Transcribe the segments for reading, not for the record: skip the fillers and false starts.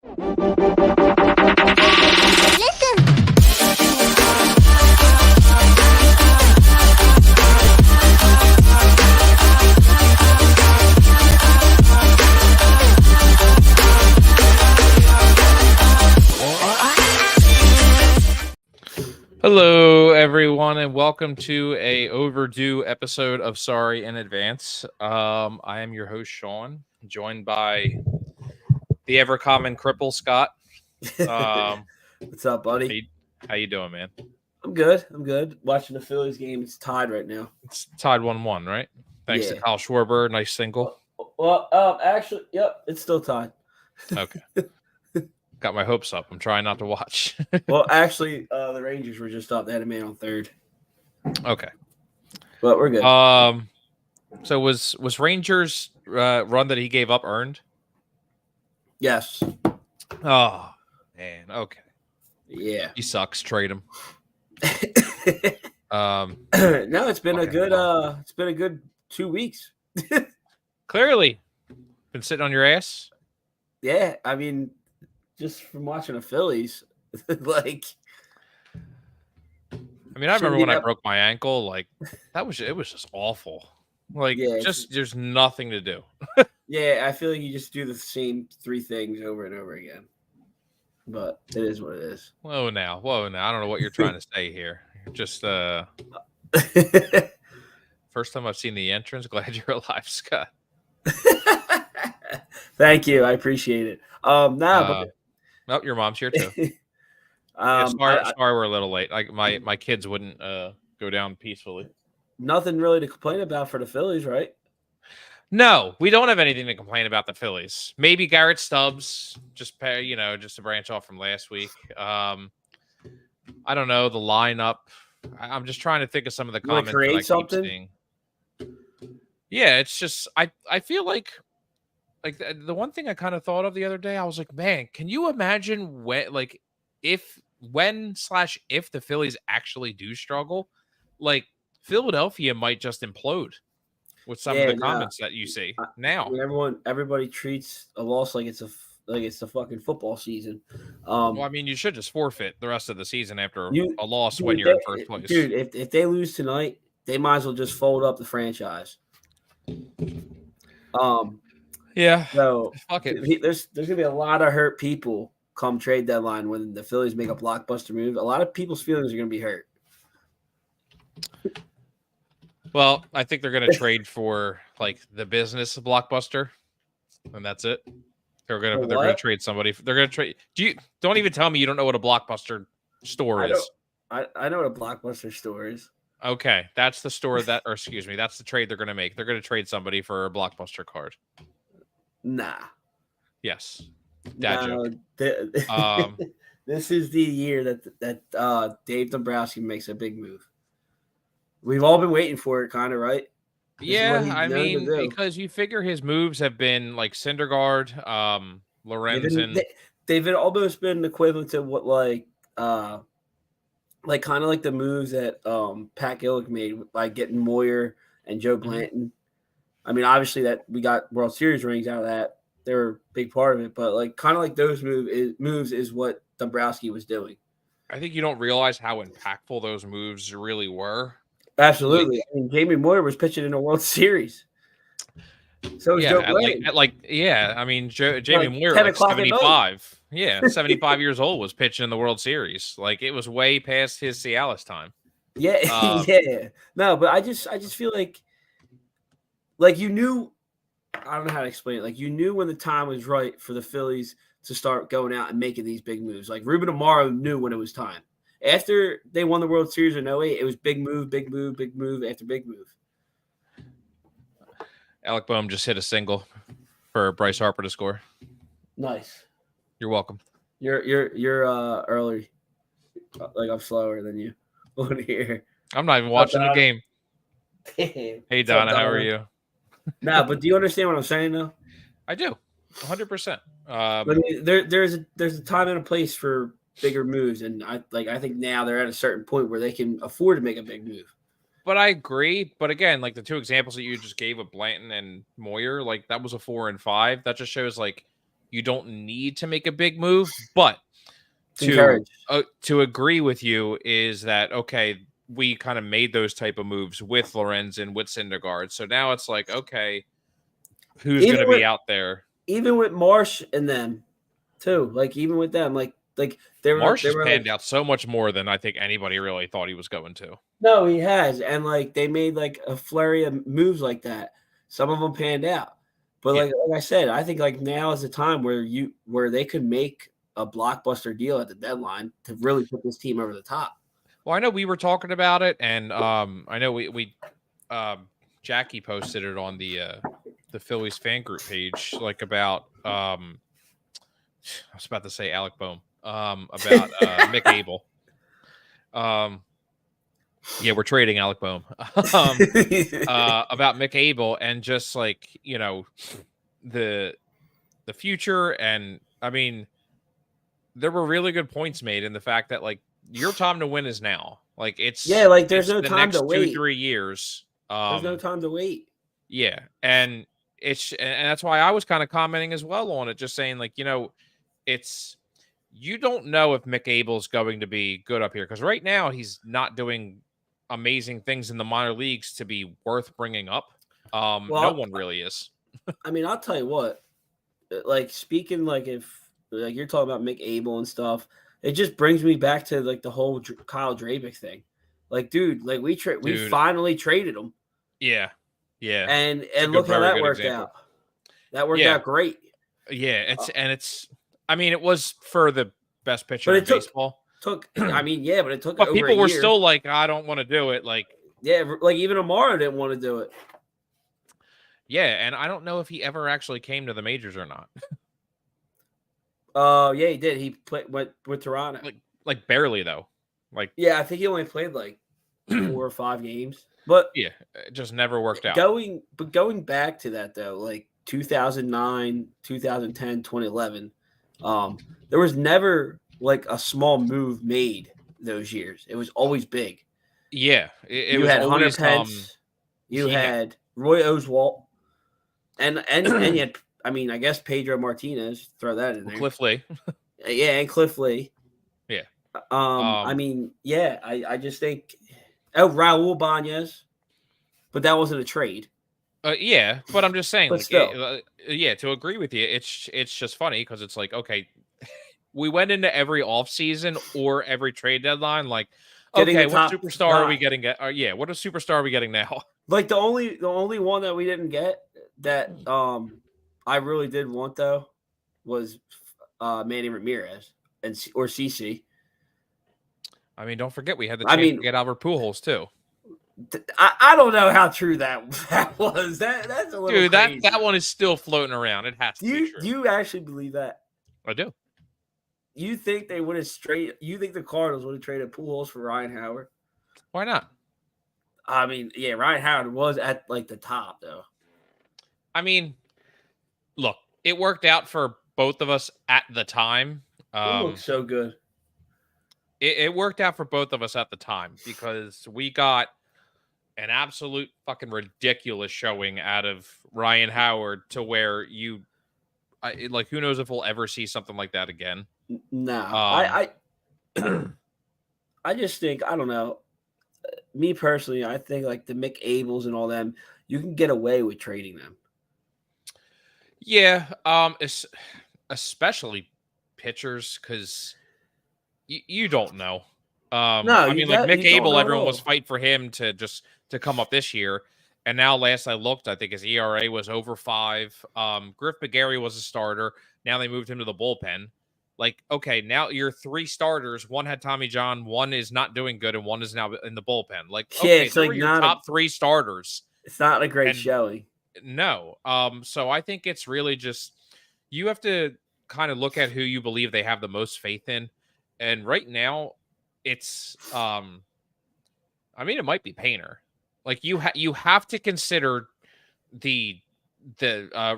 Hello, everyone, and welcome to a overdue episode of Sorry in Advance. I am your host, Sean, joined by the ever-common cripple, Scott. What's up, buddy? How you doing, man? I'm good. Watching the Phillies game. It's tied right now. It's tied 1-1, right? Thanks to Kyle Schwarber. Nice single. Well, actually, yep, it's still tied. Okay. Got my hopes up. I'm trying not to watch. Well, actually, the Rangers were just up. They had a man on third. Okay. But we're good. So was Rangers' run that he gave up earned? Yes. Oh, man. Okay. Yeah. He sucks. Trade him. No, it's been a good 2 weeks. Clearly. Been sitting on your ass? Yeah, I mean, just from watching the Phillies, like. I mean, I remember when I broke my ankle, like it was just awful. Like, there's nothing to do. Yeah, I feel like you just do the same 3 things over and over again. But it is what it is. Whoa now. I don't know what you're trying to say here. Just first time I've seen the entrance. Glad you're alive, Scott. Thank you. I appreciate it. Your mom's here too. Sorry we're a little late. My kids wouldn't go down peacefully. Nothing really to complain about for the Phillies, right? No, we don't have anything to complain about the Phillies. Maybe Garrett Stubbs, just to branch off from last week. I don't know the lineup. I'm just trying to think of some of the comments that I keep seeing. Yeah, it's just I feel like the one thing I kind of thought of the other day, I was like, man, can you imagine if the Phillies actually do struggle, like Philadelphia might just implode with some of the comments that you see now. I mean, everybody treats a loss like it's the fucking football season. Well, I mean, you should just forfeit the rest of the season after a loss when you're in first place. Dude, if they lose tonight, they might as well just fold up the franchise. Yeah. So fuck it. There's gonna be a lot of hurt people come trade deadline when the Phillies make a blockbuster move. A lot of people's feelings are gonna be hurt. Well, I think they're going to trade for the business blockbuster, and that's it. They're going to trade somebody. They're going to trade. Don't even tell me you don't know what a blockbuster store is. I know what a blockbuster store is. Okay, that's the store that's the trade they're going to make. They're going to trade somebody for a blockbuster card. Nah. Yes. Dad joke. This is the year that Dave Dombrowski makes a big move. We've all been waiting for it, kind of, right? Yeah, I mean, because you figure his moves have been like Syndergaard, Lorenzen. They've almost been equivalent to what, kind of like the moves that Pat Gillick made, like getting Moyer and Joe Blanton. I mean, obviously that we got World Series rings out of that. They're a big part of it, but kind of like those moves is what Dombrowski was doing. I think you don't realize how impactful those moves really were. Absolutely. I mean, Jamie Moyer was pitching in a World Series. So was Joe Blanton. I mean, Jamie Moyer, 75. Yeah, 75 years old, was pitching in the World Series. It was way past his Cialis time. Yeah, yeah. No, but I just feel like you knew. I don't know how to explain it. You knew when the time was right for the Phillies to start going out and making these big moves. Ruben Amaro knew when it was time. After they won the World Series in 2008, it was big move after big move. Alec Boehm just hit a single for Bryce Harper to score. Nice. You're welcome. You're early. I'm slower than you on here. I'm not even watching the game. Damn. Hey Donna, how are you? Nah, but do you understand what I'm saying though? I do, 100%. I mean, there's a time and a place for bigger moves, and I think now they're at a certain point where they can afford to make a big move. But I agree. But again, the two examples that you just gave of Blanton and Moyer, that was a 4 and 5. That just shows you don't need to make a big move, but Encourage. to agree with you is that okay, we kind of made those type of moves with Lorenzen, with Syndergaard. So now it's like, okay, who's going to be out there? Even with Marsh and them, too. Like even with them, like Marsh has were panned out so much more than I think anybody really thought he was going to. No, he has, and like they made like a flurry of moves like that. Some of them panned out, but like I said, I think like now is the time where they could make a blockbuster deal at the deadline to really put this team over the top. Well, I know we were talking about it, and I know we Jackie posted it on the Phillies fan group page, like about I was about to say Alec Boehm, about Mick Abel. Yeah, we're trading Alec Boehm. About Mick Abel and just like, you know, the future. And I mean, there were really good points made in the fact that like your time to win is now. Like it's like there's it's no the time next to wait. 2-3 years. There's no time to wait. Yeah, and that's why I was kind of commenting as well on it, just saying like, you know, it's you don't know if Mick Abel's going to be good up here because right now he's not doing amazing things in the minor leagues to be worth bringing up. No one really is. I mean, I'll tell you what. Like speaking, like if like you're talking about Mick Abel and stuff, it just brings me back to like the whole Kyle Drabick thing. Like, dude, like we finally traded him. Yeah, yeah, and look how that worked out. That worked out great. Yeah, it's. I mean, it was for the best pitcher in baseball. I mean, yeah, but it took. But people were still like, I don't want to do it. Like, yeah, like even Amaro didn't want to do it. Yeah, and I don't know if he ever actually came to the majors or not. Yeah, he did. He went with Toronto. Like barely though. Like yeah, I think he only played like 4 or 5 games. But yeah, it just never worked out. Going back to that though, like 2009, 2010, 2011, there was never like a small move made those years. It was always big. Yeah, it you was had always, Hunter Pence, you had Roy Oswalt, and you had, I mean, I guess Pedro Martinez. Throw that in there. Cliff Lee. Yeah, and Cliff Lee. Yeah. I mean, yeah, I just think. Oh, Raul Banez, but that wasn't a trade. Yeah, but I'm just saying, but like, still. Yeah, to agree with you, it's just funny because it's like, okay, we went into every offseason or every trade deadline, like, okay, what superstar are we getting? Yeah, what a superstar are we getting now? Like the only one that we didn't get that I really did want though was Manny Ramirez or CC. I mean, don't forget we had the chance to get Albert Pujols too. I don't know how true that was. That's a little dude. Crazy. That one is still floating around. It has to be true. Do you actually believe that? I do. You think they would have You think the Cardinals would have traded Pujols for Ryan Howard? Why not? I mean, yeah, Ryan Howard was at like the top though. I mean, look, it worked out for both of us at the time. It looked so good. It worked out for both of us at the time because we got an absolute fucking ridiculous showing out of Ryan Howard to where like, who knows if we'll ever see something like that again. No, I just think, I don't know. Me personally, I think like the Mick Abels and all them, you can get away with trading them. Yeah, especially pitchers, because you don't know. No, I mean, like Mick Abel, everyone was fighting for him to come up this year, and now last I looked, I think his ERA was over 5. Griff McGarry was a starter. Now they moved him to the bullpen. Like, okay, now your 3 starters. One had Tommy John, one is not doing good, and one is now in the bullpen. Like, okay, it's like your top 3 starters. It's not a great showing. No. So I think it's really just you have to kind of look at who you believe they have the most faith in. And right now, it's I mean, it might be Painter. Like you have to consider the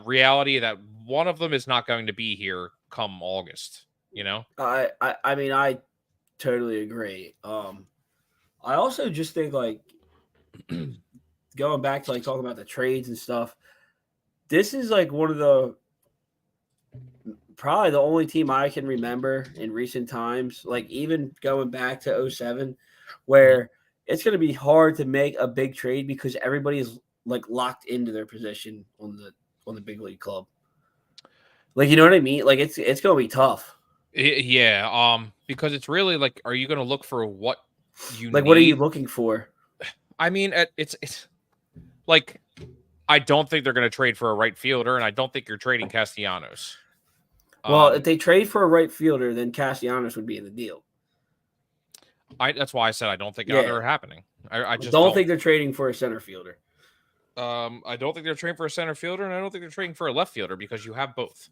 reality that one of them is not going to be here come August. You know, I mean, I totally agree. I also just think like going back to like talking about the trades and stuff. This is like one of the probably the only team I can remember in recent times, like even going back to 07, where it's going to be hard to make a big trade because everybody is like locked into their position on the big league club. Like, you know what I mean? Like it's going to be tough. Yeah, because it's really like, are you going to look for what you Like, what are you need? looking for? I mean, it's like, I don't think they're going to trade for a right fielder, and I don't think you're trading Castellanos. Well, if they trade for a right fielder, then Castellanos would be in the deal. That's why I said I don't think Yeah. either are happening. I just don't think they're trading for a center fielder. I don't think they're trading for a center fielder, and I don't think they're trading for a left fielder because you have both.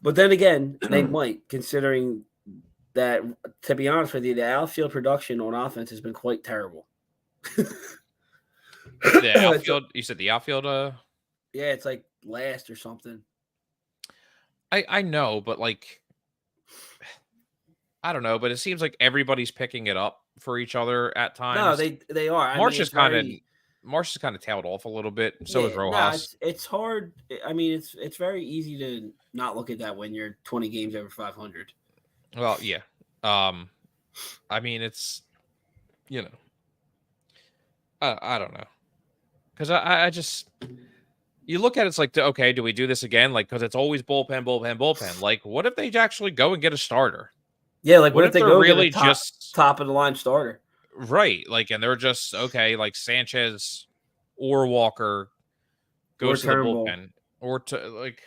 But then again, they might, considering that, to be honest with you, the outfield production on offense has been quite terrible. The outfield, you said the outfield? Yeah, it's like last or something. I know, but like, I don't know, but it seems like everybody's picking it up for each other at times. No, they are. Marsh is kind of tailed off a little bit. So is Rojas. No, it's hard. I mean, it's very easy to not look at that when you're 20 games over 500. Well, yeah. I mean, it's, you know, I don't know, because I just, you look at it, it's like, okay, do we do this again? Like, because it's always bullpen. Like, what if they actually go and get a starter? Yeah, like what if they go really get a top of the line starter? Right, like, and they're just okay, like Sanchez or Walker goes to the bullpen, or to like,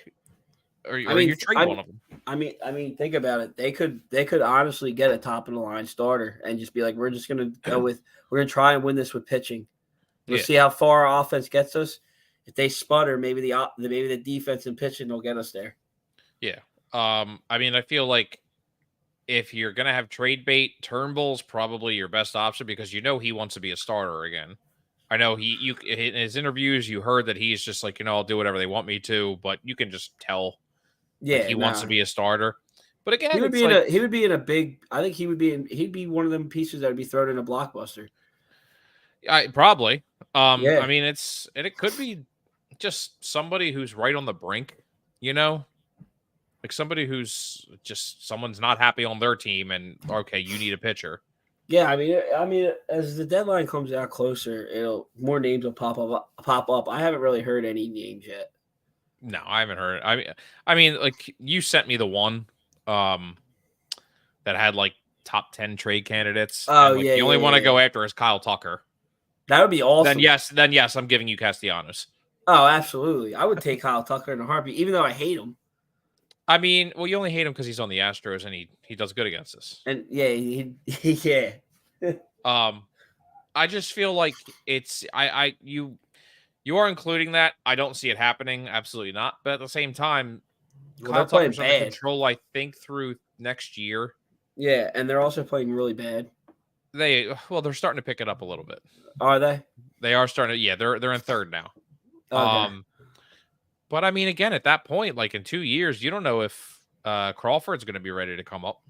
or you trade one of them. I mean, think about it. They could honestly get a top of the line starter and just be like, we're just gonna we're gonna try and win this with pitching. We'll see how far our offense gets us. If they sputter, maybe the defense and pitching will get us there. Yeah. I mean, I feel like if you're gonna have trade bait, Turnbull's probably your best option because he wants to be a starter again. I know in his interviews you heard that he's just like, I'll do whatever they want me to, but you can just tell he wants to be a starter. But again, he would be in a big. I think he'd be one of them pieces that would be thrown in a blockbuster. Probably. I mean, it could be just somebody who's right on the brink, like somebody who's just someone's not happy on their team, and okay, you need a pitcher. Yeah, I mean, as the deadline comes out closer, more names will pop up. I haven't really heard any names yet. No, I haven't heard. I mean, like you sent me the one, that had like top 10 trade candidates. Oh, and, the only one I go after is Kyle Tucker. That would be awesome. Then yes, I'm giving you Castellanos. Oh, absolutely. I would take Kyle Tucker in a heartbeat, even though I hate him. I mean, well, you only hate him because he's on the Astros and he does good against us. And yeah, yeah. I just feel like it's you are including that. I don't see it happening. Absolutely not. But at the same time, Kyle Tucker's under control, I think, through next year. Yeah, and they're also playing really bad. They're starting to pick it up a little bit. Are they? They are starting to. Yeah, they're in third now. Okay. But I mean, again, at that point, like in 2 years, you don't know if Crawford's going to be ready to come up.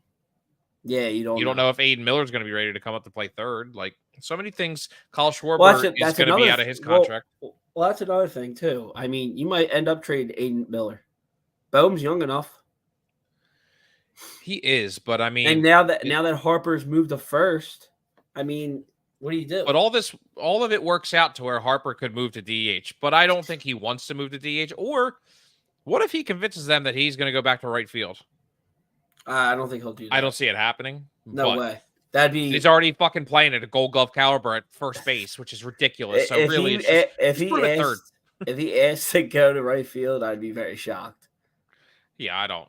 Yeah, you don't know if Aiden Miller's going to be ready to come up to play third. Like so many things. Kyle Schwarber is going to be out of his contract. Well, that's another thing too. I mean, you might end up trading Aiden Miller. Bohm's young enough. He is, but I mean, and now that Harper's moved to first, I mean, what do you do? But all of it works out to where Harper could move to DH, but I don't think he wants to move to DH. Or what if he convinces them that he's going to go back to right field? I don't think he'll do that. I don't see it happening. No way. He's already fucking playing at a Gold Glove caliber at first base, which is ridiculous. So if he asked to go to right field, I'd be very shocked. Yeah, I don't.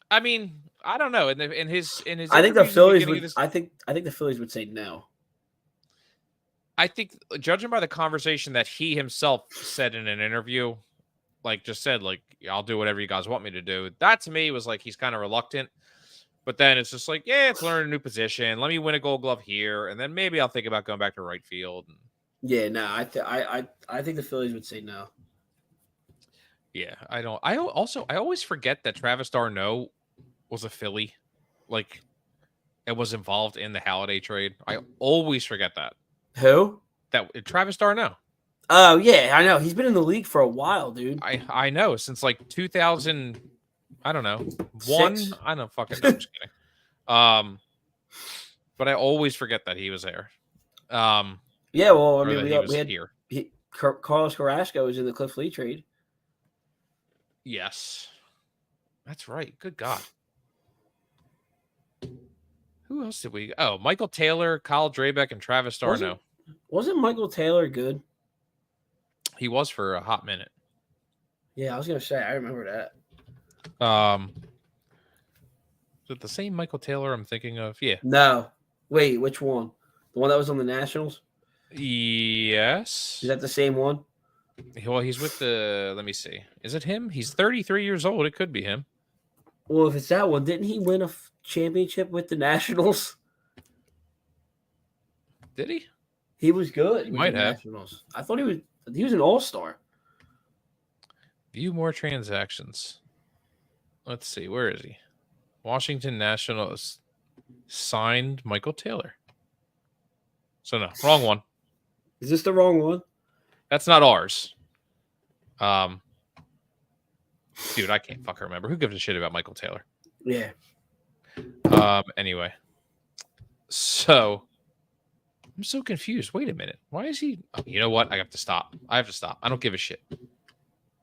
I mean, I don't know. In his I think the Phillies would. I think the Phillies would say no. I think, judging by the conversation that he himself said in an interview, I'll do whatever you guys want me to do. That to me was like he's kind of reluctant. But then it's just like, yeah, it's learning a new position. Let me win a Gold Glove here, and then maybe I'll think about going back to right field. Yeah, no, I think the Phillies would say no. Yeah, I don't. I always forget that Travis d'Arnaud was a Philly, like, and was involved in the Halladay trade. I always forget that. Who? That Travis d'Arnaud. Oh yeah, I know. He's been in the league for a while, dude. I know, since like 2000. I don't know. One. 6. I don't fucking know. I'm just kidding. But I always forget that he was there. Yeah, well, I Or mean, that he was we had here. Carlos Carrasco was in the Cliff Lee trade. Yes, that's right. Good God. Who else did we? Oh, Michael Taylor, Kyle Drabeck, and Travis Darno. Wasn't Michael Taylor good? He was for a hot minute. Yeah, I was gonna say I remember that. Is it the same Michael Taylor I'm thinking of? Yeah. No, wait, which one? The one that was on the Nationals? Yes. Is that the same one? Well, he's with the. Let me see. Is it him? He's 33 years old. It could be him. Well, if it's that one, didn't he win a championship with the Nationals? Did he? He was good. He with might the have. Nationals. I thought he was an all-star. View more transactions. Let's see. Where is he? Washington Nationals signed Michael Taylor. So no, wrong one. Is this the wrong one? That's not ours. Dude, I can't fucking remember. Who gives a shit about Michael Taylor? Yeah. Anyway. So I'm so confused. Wait a minute. Why is he? Oh, you know what? I have to stop. I don't give a shit. I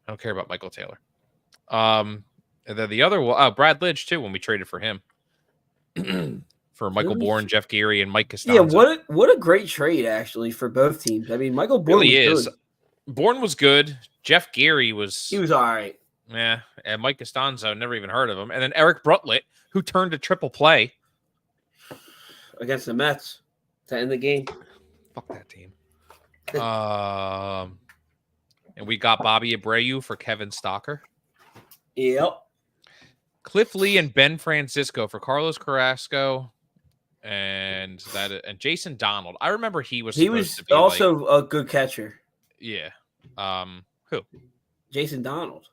don't care about Michael Taylor. And then the other one, Brad Lidge too, when we traded for him. For Michael Bourne, Jeff Geary, and Mike Costanzo. Yeah, what a great trade actually for both teams. I mean, Michael Bourne really was is. good. Bourne was good. Jeff Geary was. He was all right. Yeah, and Mike Costanzo, never even heard of him. And then Eric Brutlett, who turned a triple play against the Mets to end the game. Fuck that team. And we got Bobby Abreu for Kevin Stocker. Yep. Cliff Lee and Ben Francisco for Carlos Carrasco, and Jason Donald. I remember he was also a good catcher. Yeah. Who? Jason Donald.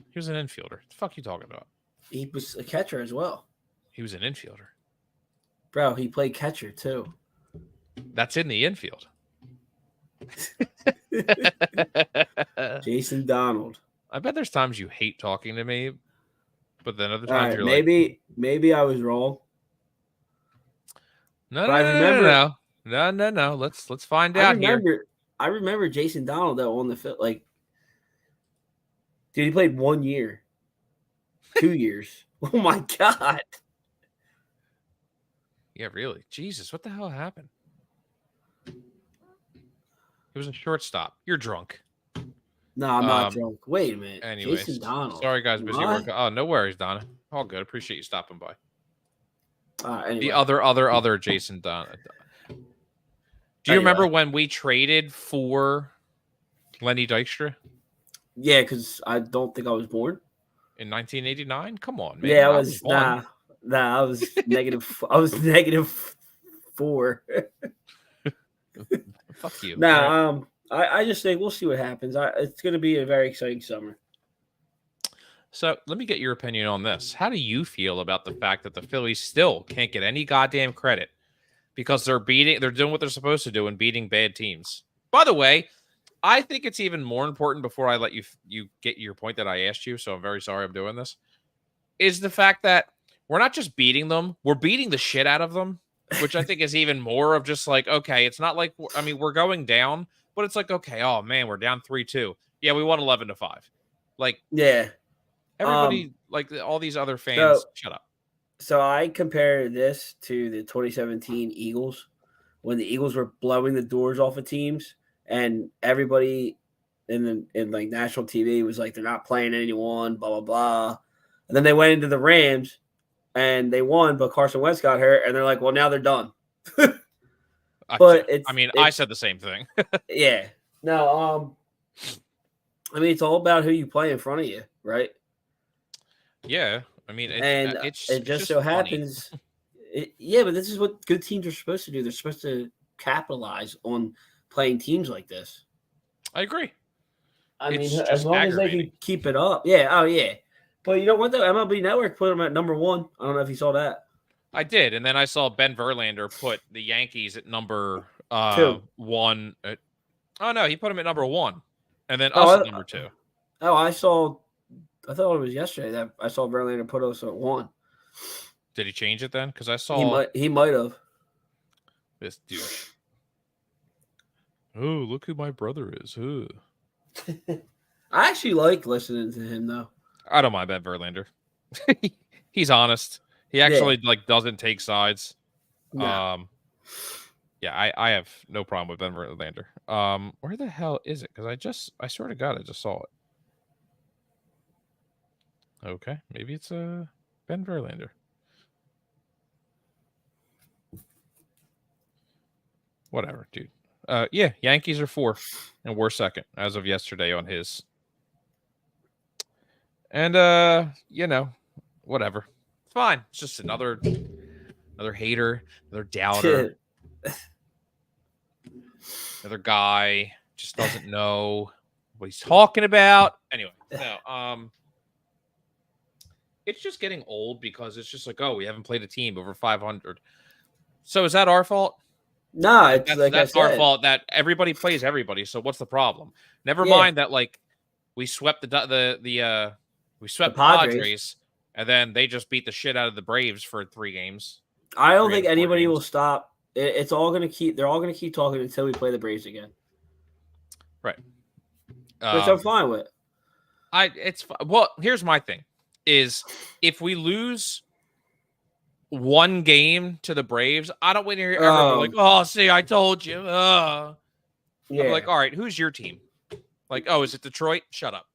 He was an infielder. What the fuck are you talking about? He was a catcher as well. He was an infielder. Bro, he played catcher too. That's in the infield. Jason Donald. I bet there's times you hate talking to me, but then other times you're maybe I was wrong. No. Let's find out here. I remember Jason Donald though on the field. Like, dude, he played 1 year, 2 years. Oh my god. Yeah, really. Jesus, what the hell happened? He was a shortstop. You're drunk. No, I'm not drunk. Wait a minute. Anyways, Jason Donald. Sorry, guys. Busy work. Oh, no worries, Donna. All good. Appreciate you stopping by. Anyway. The other Jason Donald. Do you remember when we traded for Lenny Dykstra? Yeah, because I don't think I was born. In 1989? Come on, man. Yeah, I was I was negative. I was -4. Fuck you. I just think we'll see what happens. It's going to be a very exciting summer. So let me get your opinion on this. How do you feel about the fact that the Phillies still can't get any goddamn credit because they're doing what they're supposed to do and beating bad teams? By the way, I think it's even more important before I let you get your point that I asked you. So I'm very sorry I'm doing this. Is the fact that we're not just beating them, we're beating the shit out of them, which I think is even more of just like, okay, it's not like, I mean, we're going down, but it's like, okay, oh man, we're down 3-2. Yeah, we won 11-5. Like, yeah, everybody, like all these other fans, shut up. So I compare this to the 2017 Eagles when the Eagles were blowing the doors off of teams, and everybody in like national TV was like, they're not playing anyone, blah blah blah. And then they went into the Rams and they won, but Carson Wentz got hurt, and they're like, well, now they're done. But I said the same thing. Yeah. No, I mean, it's all about who you play in front of you, right? Yeah. I mean, it just so happens. Yeah, but this is what good teams are supposed to do. They're supposed to capitalize on playing teams like this. I agree. I mean, as long as they can keep it up. Yeah. Oh, yeah. But you know what, though? MLB Network put them at number 1. I don't know if you saw that. I did. And then I saw Ben Verlander put the Yankees at number 1. Oh, no. He put them at number 1. And then us at number 2. Oh, I saw I thought it was yesterday that I saw Verlander put us at 1. Did he change it then? Because I saw He might have. this douche. Oh, look who my brother is. Ugh. I actually like listening to him though. I don't mind Ben Verlander. He's honest. He actually like doesn't take sides. No. Yeah, I have no problem with Ben Verlander. Where the hell is it? Because I swear to God, I just saw it. Okay, maybe it's Ben Verlander. Whatever, dude. Yeah, Yankees are 4, and we're 2nd as of yesterday on his. And whatever. It's fine. It's just another hater, another doubter, another guy just doesn't know what he's talking about. Anyway, no. It's just getting old because it's just like, oh, we haven't played a team over 500. So is that our fault? No, it's that's our fault that everybody plays everybody. So what's the problem? Never mind that like we swept the Padres, and then they just beat the shit out of the Braves for 3 games. I don't think anybody will stop. It's all going to keep. They're all going to keep talking until we play the Braves again. Right. Which I'm fine with. Well, here's my thing: is if we lose 1 game to the Braves, I don't want to hear everyone like, "Oh, see, I told you." I'm like, all right, who's your team? Like, oh, is it Detroit? Shut up.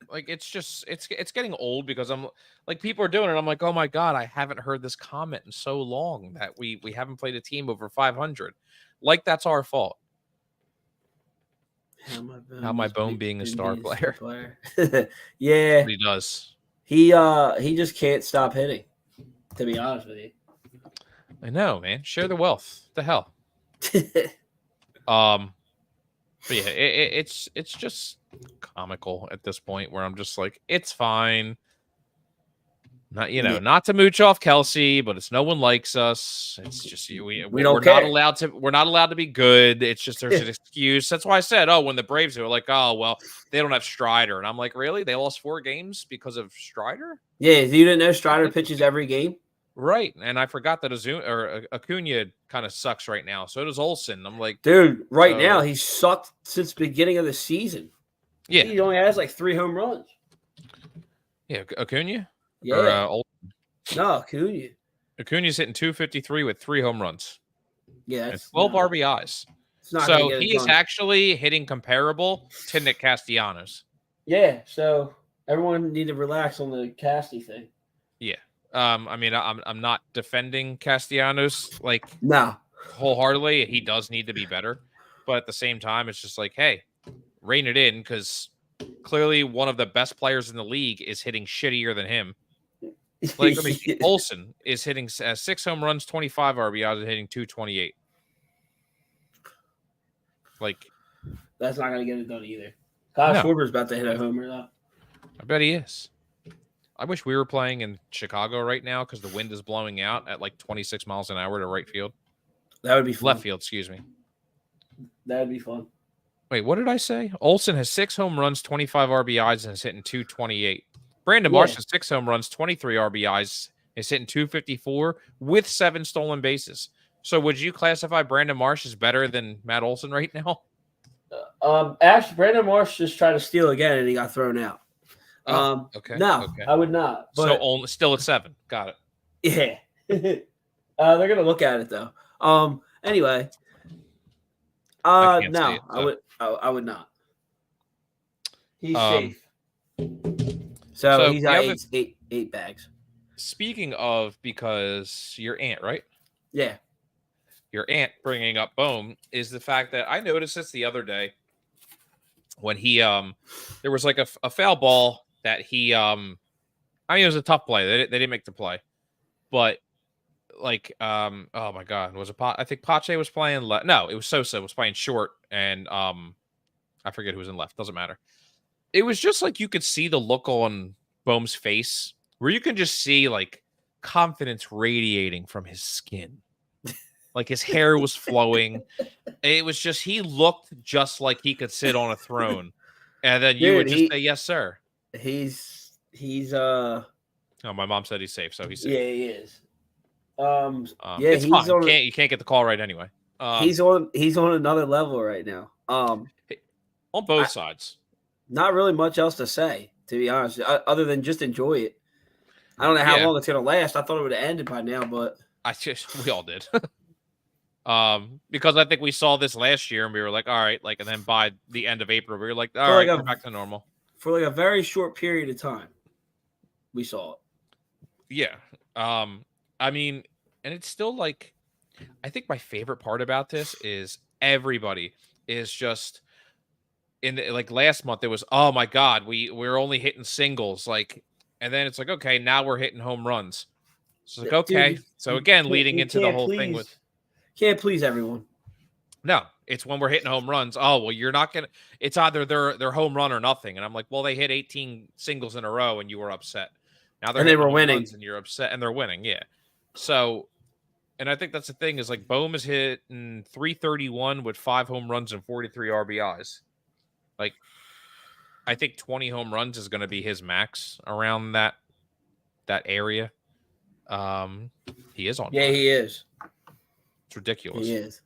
Like, it's getting old because I'm like, people are doing it. I'm like, oh my God, I haven't heard this comment in so long that we haven't played a team over 500. Like, that's our fault. How my bone being a star player. Yeah. But he does. He just can't stop hitting, to be honest with you. I know, man. Share the wealth. What the hell? But yeah, it's just comical at this point where I'm just like, it's fine. Not to mooch off Kelsey, but it's no one likes us. It's just we're not allowed to. We're not allowed to be good. It's just there's an excuse. That's why I said, when the Braves were like, oh well, they don't have Strider, and I'm like, really? They lost 4 games because of Strider? Yeah, you didn't know Strider pitches every game, right? And I forgot that Acuna kind of sucks right now. So does Olsen. I'm like, dude, now he sucked since the beginning of the season. Yeah, he only has like 3 home runs. Yeah, Acuna. Yeah. No, Acuna. Acuna's hitting 253 with 3 home runs. Yeah, and 12 RBIs. So he is actually hitting comparable to Nick Castellanos. Yeah. So everyone need to relax on the Casty thing. Yeah. I mean, I'm not defending Castellanos like no wholeheartedly. He does need to be better, but at the same time, it's just like, hey, rein it in because clearly one of the best players in the league is hitting shittier than him. Like, I mean, Olsen is hitting 6 home runs, 25 RBIs, and hitting 228. Like, that's not going to get it done either. Kyle Schwarber's about to hit a homer, though. I bet he is. I wish we were playing in Chicago right now because the wind is blowing out at like 26 miles an hour to right field. That would be fun. Left field, excuse me. That would be fun. Wait, what did I say? Olsen has 6 home runs, 25 RBIs, and is hitting 228. Brandon Marsh has 6 home runs, 23 RBIs, is hitting 254 with 7 stolen bases. So would you classify Brandon Marsh as better than Matt Olson right now? Actually, Brandon Marsh just tried to steal again, and he got thrown out. Okay. No, okay. I would not. But, so still at 7. Got it. Yeah. They're going to look at it, though. Anyway. No, I would not. He's safe. So he's got 8 bags. Speaking of, because your aunt, right? Yeah. Your aunt bringing up Bohm is the fact that I noticed this the other day when he there was like a foul ball that he I mean, it was a tough play. They didn't make the play, but like oh my God, was it I think Pache was playing left. No, it was Sosa was playing short, and I forget who was in left. Doesn't matter. It was just like you could see the look on Bohm's face where you can just see like confidence radiating from his skin. Like his hair was flowing. It was just, he looked just like he could sit on a throne. And then you would just say, yes, sir. He's Oh, my mom said he's safe, so he's safe. Yeah, he is. It's fine. You can't get the call right anyway. He's on another level right now. On both sides. Not really much else to say, to be honest, other than just enjoy it. I don't know how long it's gonna last. I thought it would have ended by now, but we all did. Because I think we saw this last year and we were like, all right, like, and then by the end of April, we were like, all right, we're back to normal. For like a very short period of time, we saw it. Yeah. I mean, and it's still like, I think my favorite part about this is everybody is just like last month, it was, oh my God, we're only hitting singles. Like, and then it's like, okay, now we're hitting home runs. It's like, okay. Dude, so again, leading into the whole thing with. Can't please everyone. No, it's when we're hitting home runs. Oh, well, you're not going to, it's either they're home run or nothing. And I'm like, well, they hit 18 singles in a row and you were upset. Now they were winning and you're upset and they're winning. Yeah. So, and I think that's the thing is like Bohm is hitting 331 with 5 home runs and 43 RBIs. Like, I think 20 home runs is going to be his max around that area. He is on. Yeah, he is. It's ridiculous. He is.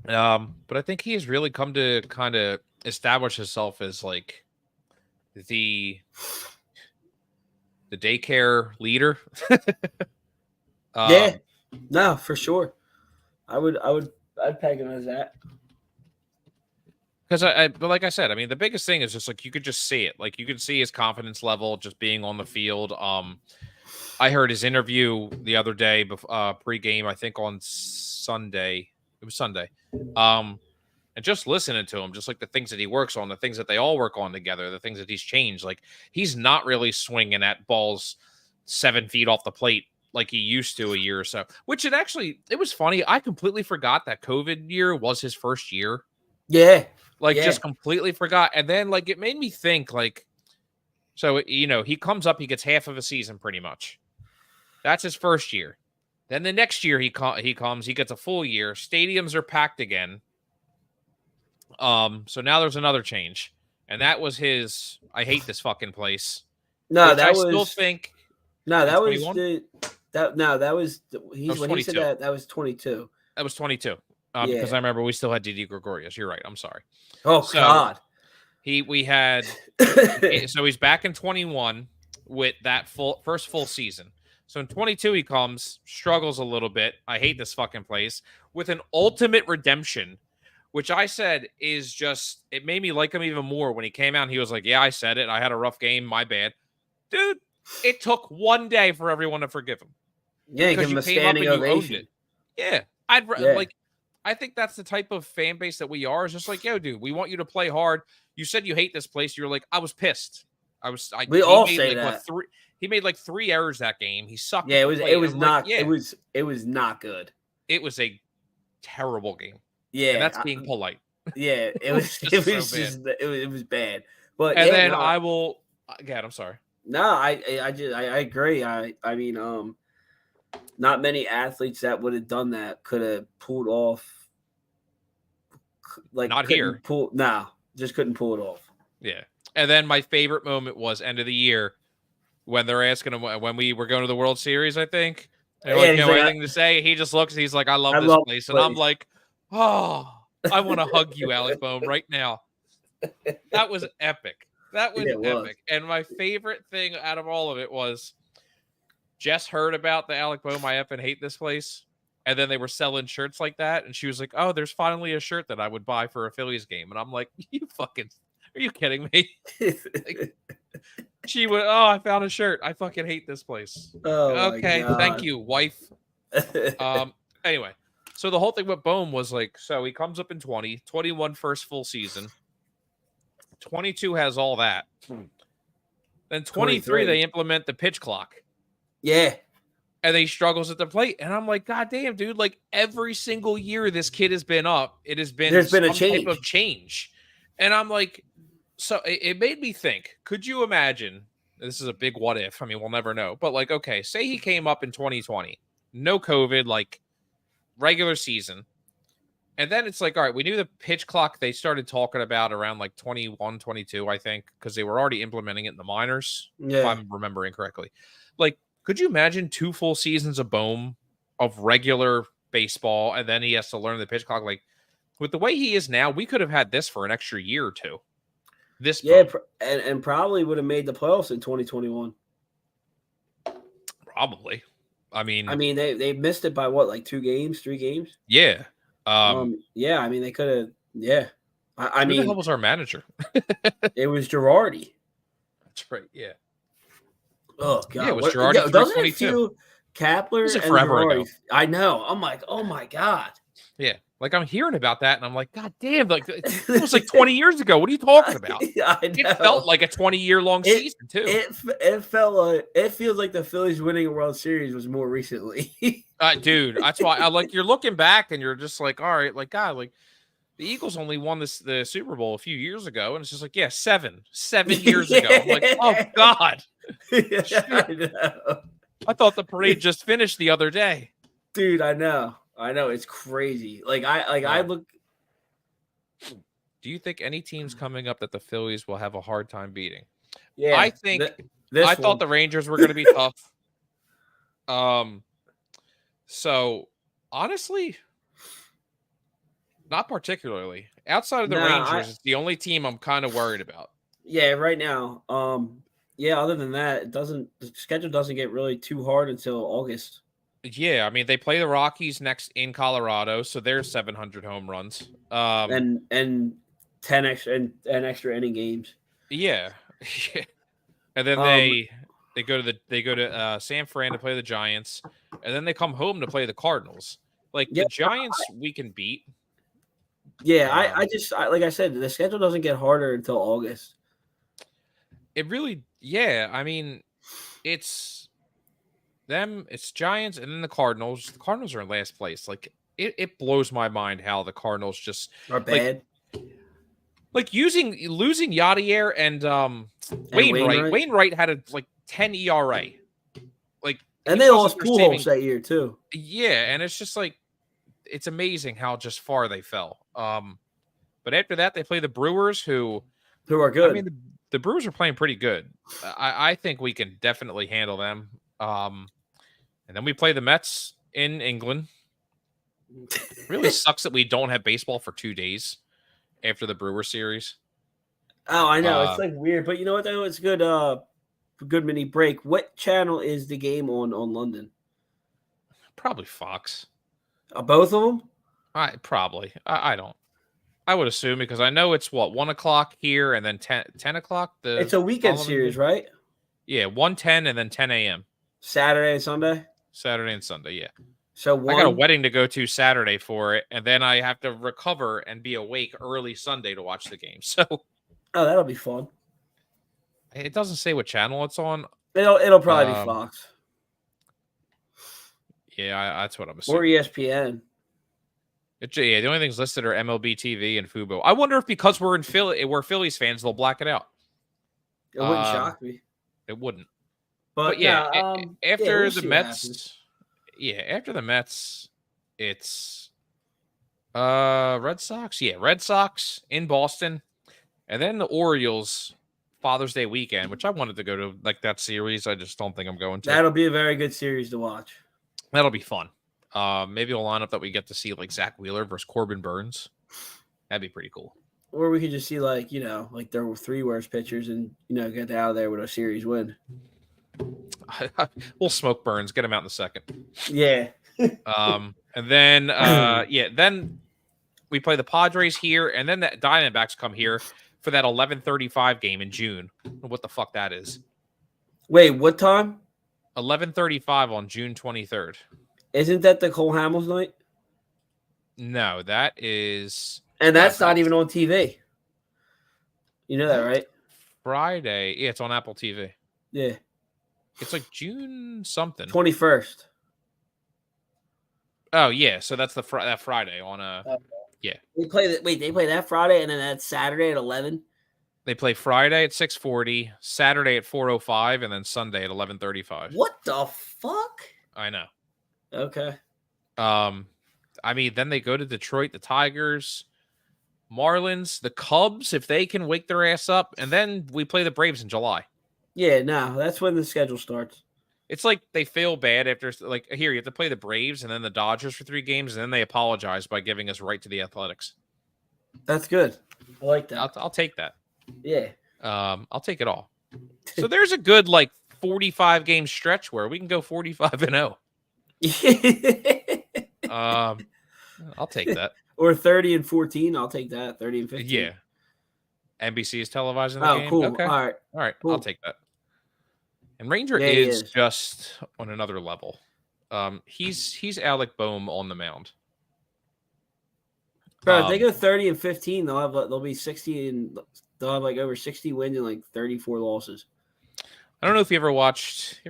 But I think he has really come to kind of establish himself as like the daycare leader. Yeah, no, for sure. I'd peg him as that. Because but like I said, I mean, the biggest thing is just like you could just see it. Like you could see his confidence level just being on the field. I heard his interview the other day, pregame. I think on Sunday. It was Sunday. And just listening to him, just like the things that he works on, the things that they all work on together, the things that he's changed. Like he's not really swinging at balls 7 feet off the plate like he used to a year or so. Which it was funny. I completely forgot that COVID year was his first year. Yeah. Just completely forgot. And then like it made me think like, so he comes up, he gets half of a season pretty much. That's his first year. Then the next year he comes, he gets a full year. Stadiums are packed again. So now there's another change, and that was his. I hate this fucking place. No, that was. I still think. No, that was that was. When he said that was 22. That was 22. Because I remember we still had Didi Gregorius. You're right. I'm sorry. Oh God. We had. So he's back in 21 with that first full season. So in 22, he comes, struggles a little bit. I hate this fucking place with an ultimate redemption, which I said is just, it made me like him even more when he came out and he was like, yeah, I said it. I had a rough game. My bad. Dude, it took one day for everyone to forgive him. Yeah, give him a standing ovation. Yeah. I think that's the type of fan base that we are. It's just like, yo, dude, we want you to play hard. You said you hate this place. You're like, I was pissed. We all say that. He made like 3 errors that game. He sucked. Yeah, it was not good. It was a terrible game. Yeah, and that's being polite. Yeah, it was bad. But I will. God, I'm sorry. No, I agree. I mean, not many athletes that would have done that could have pulled off. Like not here. Just couldn't pull it off. Yeah, and then my favorite moment was end of the year. When they're asking him when we were going to the World Series, I think. They're like, anything to say? He just looks. He's like, I love this place. And I'm like, oh, I want to hug you, Alec Bohm, right now. That was epic. That was epic. And my favorite thing out of all of it was Jess heard about the Alec Bohm, I effing hate this place. And then they were selling shirts like that. And she was like, oh, there's finally a shirt that I would buy for a Phillies game. And I'm like, are you kidding me? She went, oh, I found a shirt. I fucking hate this place. Oh, okay, thank you, wife. Anyway, so the whole thing with Bohm was like, so he comes up in 21 first full season. 22 has all that. Then 23, they implement the pitch clock. Yeah. And he struggles at the plate. And I'm like, God damn, dude, like every single year this kid has been up, there's been a type of change. And I'm like, so it made me think, could you imagine, this is a big what if, I mean, we'll never know, but like, okay, say he came up in 2020, no COVID, like regular season, And then it's like, all right, we knew the pitch clock they started talking about around like 21, 22, I think, because they were already implementing it in the minors, if Yeah. I'm remembering correctly. Like, could you imagine 2 full seasons of Bohm of regular baseball, and then he has to learn the pitch clock? Like, with the way he is now, we could have had this for an extra year or two. This Yeah, Bohm. and probably would have made the playoffs in 2021. Probably. I mean, They missed it by what, like 2 games, 3 games? yeah. Yeah, I mean, they could have. Yeah, I Who the hell mean, was our manager? it was Girardi. That's right. Yeah. Oh Yeah, God, it was what? Girardi Yo, through doesn't it 22. feel Kapler Was it and forever Girardi? ago? I know. I'm like, oh my God. Yeah. Like I'm hearing about that and I'm like, God damn, like it was like 20 years ago. What are you talking about? I It know. felt like a 20-year long season too. It felt like it feels like the Phillies winning a World Series was more recently. Dude, that's why I like you're looking back and you're just like, all right, like God, like the Eagles only won the Super Bowl a few years ago, and it's just like, yeah, 7 years ago. I'm like, oh God. Yeah, Shit. I know. I thought the parade just finished the other day. Dude, I know. It's crazy. I look. Do you think any teams coming up that the Phillies will have a hard time beating? Yeah, I think this thought the Rangers were going to be tough. So honestly, not particularly. Outside of the Rangers, it's the only team I'm kind of worried about. Yeah, right now. Yeah, other than that, the schedule doesn't get really too hard until August. Yeah, I mean they play the Rockies next in Colorado, so there's 700 home runs. And 10 extra inning games. Yeah. And then they go to San Fran to play the Giants, and then they come home to play the Cardinals. Like the Giants, we can beat. Yeah, like I said, the schedule doesn't get harder until August. It really, yeah. I mean, it's them, it's Giants, and then the Cardinals. The Cardinals are in last place. Like it blows my mind how the Cardinals just are bad. Like losing Yadier and Wainwright. Wainwright had a 10 ERA. Like, and they lost Pujols that year too. Yeah, and it's just like it's amazing how just far they fell. But after that, they play the Brewers, who are good. I mean, the Brewers are playing pretty good. I think we can definitely handle them. And then we play the Mets in England. It really sucks that we don't have baseball for 2 days after the Brewer series. Oh, I know. It's like weird, but you know what though? It's good good mini break. What channel is the game on London? Probably Fox. Both of them? Probably. I don't. I would assume because I know it's 1 o'clock here and then 10 o'clock. It's a weekend series, right? Yeah, 1:10 and then 10 a.m. Saturday and Sunday? Saturday and Sunday, yeah. So I got a wedding to go to Saturday for it, and then I have to recover and be awake early Sunday to watch the game. So, that'll be fun. It doesn't say what channel it's on. It'll probably be Fox. Yeah, that's what I'm assuming. Or ESPN. The only things listed are MLB TV and Fubo. I wonder if because we're Phillies fans, they'll black it out. It wouldn't shock me. It wouldn't. But yeah, after we'll the Mets. Yeah, after the Mets, it's Red Sox. Yeah, Red Sox in Boston. And then the Orioles Father's Day weekend, which I wanted to go to that series. I just don't think I'm going to. That'll be a very good series to watch. That'll be fun. Maybe a lineup that we get to see Zach Wheeler versus Corbin Burns. That'd be pretty cool. Or we could just see there were 3 worst pitchers and get out of there with a series win. We'll smoke Burns, get him out in the second. Yeah. And then then we play the Padres here, and then the Diamondbacks come here for that 11:35 game in June. What the fuck that is? Wait, what time? 11:35 on June 23rd. Isn't that the Cole Hamels night? No, that is, and that's not even on TV. You know that, right? Friday. Yeah, it's on Apple TV. Yeah. It's June something. 21st. Oh yeah, so that's that Friday on yeah. They play that Friday and then that Saturday at 11. They play Friday at 6:40, Saturday at 4:05, and then Sunday at 11:35. What the fuck? I know. Okay. I I mean, then they go to Detroit, the Tigers, Marlins, the Cubs, if they can wake their ass up, and then we play the Braves in July. Yeah, no, that's when the schedule starts. It's like they feel bad after, like, here, you have to play the Braves and then the Dodgers for 3 games, and then they apologize by giving us right to the Athletics. That's good. I like that. I'll take that. Yeah. I'll take it all. So there's a good, like, 45 game stretch where we can go 45-0. I'll take that. Or 30-14. I'll take that. 30-15. Yeah. NBC is televising the game. Cool. Okay. All right. Cool. I'll take that. And Ranger Yeah, is just on another level. He's Alec Boehm on the mound. Bro, if they go 30-15, they'll be 60 and they'll have like over 60 wins and like 34 losses. I don't know if you ever watched.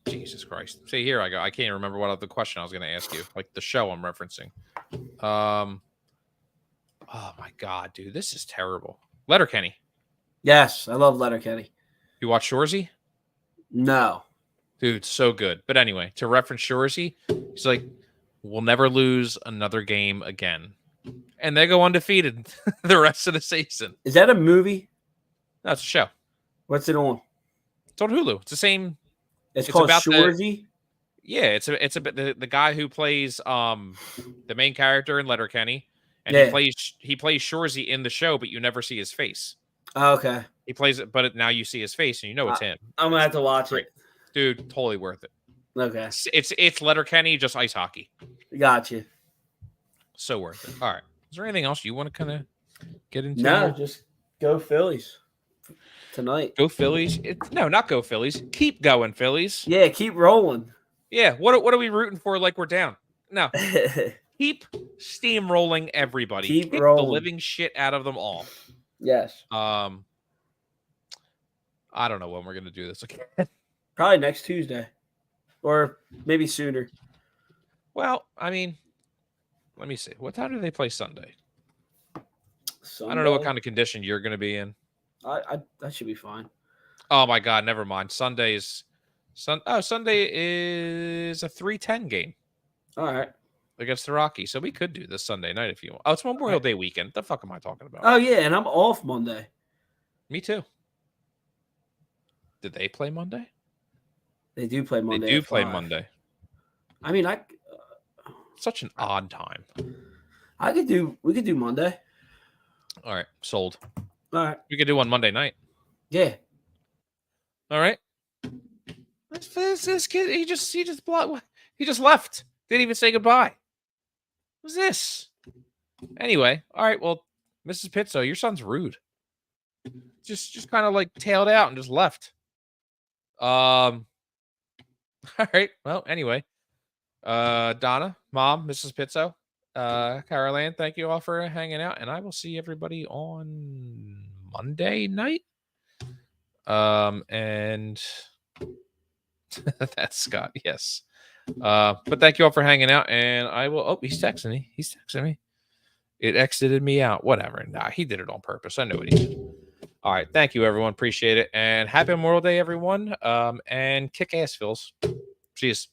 Jesus Christ. See, here I go. I can't even remember what the question I was going to ask you. Like the show I'm referencing. Oh my God, dude, this is terrible. Letterkenny. Yes, I love Letterkenny. You watch Shoresy? No. Dude, so good. But anyway, to reference Shoresy, he's like, we'll never lose another game again. And they go undefeated the rest of the season. Is that a movie? No, it's a show. What's it on? It's on Hulu. It's the same. It's called Shoresy? Yeah, it's the guy who plays the main character in Letterkenny. And he plays Shoresy in the show, but you never see his face. Oh, okay. He plays it, but now you see his face and you know it's him. I'm gonna have to watch it. Dude, totally worth it. Okay. It's Letterkenny, just ice hockey. Gotcha. So worth it. All right. Is there anything else you want to kind of get into? No, just go Phillies tonight. Go Phillies. No, not go Phillies. Keep going, Phillies. Yeah, keep rolling. Yeah. What are we rooting for like we're down? No. Keep steamrolling everybody. Keep Kick rolling. the living shit out of them all. Yes. I don't know when we're gonna do this again. Probably next Tuesday. Or maybe sooner. Well, I mean, let me see. What time do they play Sunday? Sunday? I don't know what kind of condition you're gonna be in. I that should be fine. Oh my God, never mind. Sunday is a 3:10 game. All right. Against the Rockies. So we could do this Sunday night if you want. Oh, it's Memorial Day weekend. What the fuck am I talking about? Oh, yeah, and I'm off Monday. Me too. Did they play Monday? They do play Monday. They do play Monday. I mean, such an odd time. We could do Monday. All right, sold. All right. We could do one Monday night. Yeah. All right. This kid, he just left. Didn't even say goodbye. What's this? Anyway, all right. Well, Mrs. Pizzo, your son's rude. Just kind of like tailed out and just left. All right. Well, anyway, Donna, Mom, Mrs. Pizzo, Carol Ann, thank you all for hanging out, and I will see everybody on Monday night. And that's Scott. Yes. But thank you all for hanging out, and I will. Oh, he's texting me. It exited me out. Whatever. Nah, he did it on purpose. I know what he did. All right. Thank you, everyone. Appreciate it. And happy Memorial Day, everyone. And kick ass, Phils. Cheers.